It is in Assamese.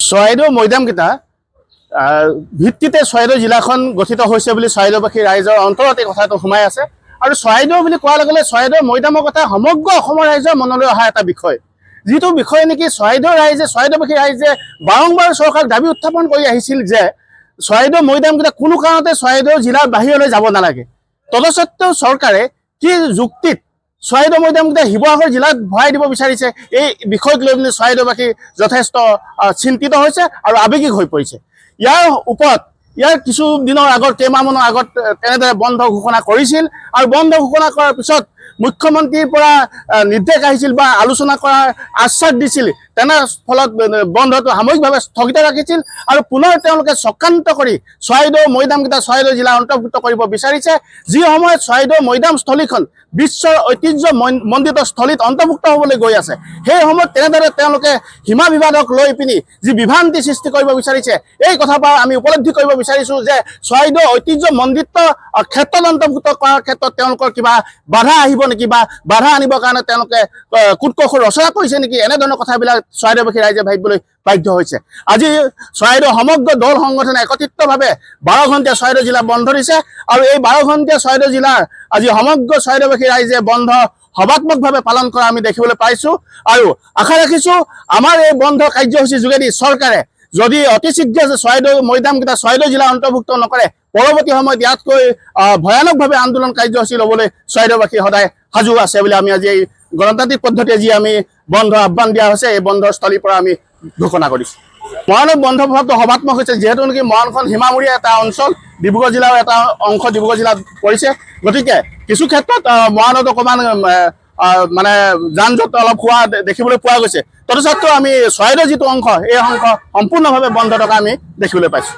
চৰাইদেউ মৈদামকেইটা ভিত্তিতে চৰাইদেউ জিলাখন গঠিত হৈছে বুলি চৰাইদেউবাসী ৰাইজৰ অন্তৰত এই কথাটো সোমাই আছে। আৰু চৰাইদেউ বুলি কোৱাৰ লগে লগে চৰাইদেউ মৈদামৰ কথা সমগ্ৰ অসমৰ ৰাইজৰ মনলৈ অহা এটা বিষয়, যিটো বিষয় নেকি চৰাইদেউবাসী ৰাইজে বাৰম্বাৰ চৰকাৰক দাবী উত্থাপন কৰি আহিছিল যে চৰাইদেউ মৈদামকেইটা কোনো কাৰণতে চৰাইদেউ জিলাৰ বাহিৰলৈ যাব নালাগে। তদসত্ত্বেও চৰকাৰে কি যুক্তিত চৰাইদেউ মৈদামকেইটা শিৱসাগৰ জিলাত ভৰাই দিব বিচাৰিছে, এই বিষয়ক লৈ পিনে চৰাইদেউবাসী যথেষ্ট চিন্তিত হৈছে আৰু আৱেগিক হৈ পৰিছে। ইয়াৰ কিছু দিনৰ আগত কেইমাহমানৰ আগত তেনেদৰে বন্ধ ঘোষণা কৰিছিল আৰু বন্ধ ঘোষণা কৰাৰ পিছত মুখ্যমন্ত্ৰীৰ পৰা নিৰ্দেশ আহিছিল বা আলোচনা কৰাৰ আশ্বাস দিছিল। তেনে ফলত বন্ধটো সাময়িকভাৱে স্থগিত ৰাখিছিল আৰু পুনৰ তেওঁলোকে চক্ৰান্ত কৰি চৰাইদেউ মৈদামকেইটা চৰাইদেউ জিলা অন্তৰ্ভুক্ত কৰিব বিচাৰিছে। যি সময়ত চৰাইদেউ মৈদামস্থলীখন বিশ্বৰ ঐতিহ্যমণ্ডিত স্থলীত অন্তৰ্ভুক্ত হ'বলৈ গৈ আছে, সেই সময়ত তেনেদৰে তেওঁলোকে সীমা বিবাদক লৈ পিনি যি বিভ্ৰান্তি সৃষ্টি কৰিব বিচাৰিছে, এই কথাৰ পৰা আমি উপলব্ধি কৰিব বিচাৰিছোঁ যে চৰাইদেউ ঐতিহ্যমণ্ডিত ক্ষেত্ৰত অন্তৰ্ভুক্ত কৰাৰ ক্ষেত্ৰত তেওঁলোকৰ কিবা বাধা আহিব নেকি বা বাধা আনিবৰ কাৰণে তেওঁলোকে কূটকৌশল ৰচনা কৰিছে নেকি, এনেধৰণৰ কথাবিলাক চৰাইদেউবাসী ৰাইজে ভাবিবলৈ বাধ্য হৈছে। আজি চৰাইদেউ সমগ্ৰ দল সংগঠনে একত্ৰিতভাৱে 12 ঘণ্টীয়া চৰাইদেউ জিলা বন্ধ দিছে আৰু এই 12 ঘণ্টীয়া চৰাইদেউ জিলাৰ আজি সমগ্ৰ চৰাইদেউবাসী ৰাইজে বন্ধ সভাত্মকভাৱে পালন কৰা আমি দেখিবলৈ পাইছোঁ আৰু আশা ৰাখিছোঁ আমাৰ এই বন্ধ কাৰ্যসূচীৰ যোগেদি চৰকাৰে যদি অতি শীঘ্ৰে চৰাইদেউ মৈদামকেইটা চৰাইদেউ জিলা অন্তৰ্ভুক্ত নকৰে, পৰৱৰ্তী সময়ত ইয়াতকৈ ভয়ানকভাৱে আন্দোলন কাৰ্যসূচী ল'বলৈ চৰাইদেউবাসী সদায় সাজু আছে বুলি আমি আজি এই গণতান্ত্ৰিক পদ্ধতিৰে যি আমি বন্ধ আহ্বান দিয়া হৈছে, এই বন্ধস্থলীৰ পৰা আমি ঘোষণা কৰিছোঁ। মৰাণত বন্ধ প্ৰভাৱটো সভাত্মক হৈছে, যিহেতু নেকি মৰাণখন সীমামূৰীয়া এটা অঞ্চল, ডিব্ৰুগড় জিলাৰ এটা অংশ ডিব্ৰুগড় জিলাত পৰিছে। গতিকে কিছু ক্ষেত্ৰত মৰাণত অকণমান মানে যান জঁট অলপ হোৱা দেখিবলৈ পোৱা গৈছে। তদসত্ত্বেও আমি চৰাইদেউ যিটো অংশ, এই অংশ সম্পূৰ্ণভাৱে বন্ধ থকা আমি দেখিবলৈ পাইছোঁ।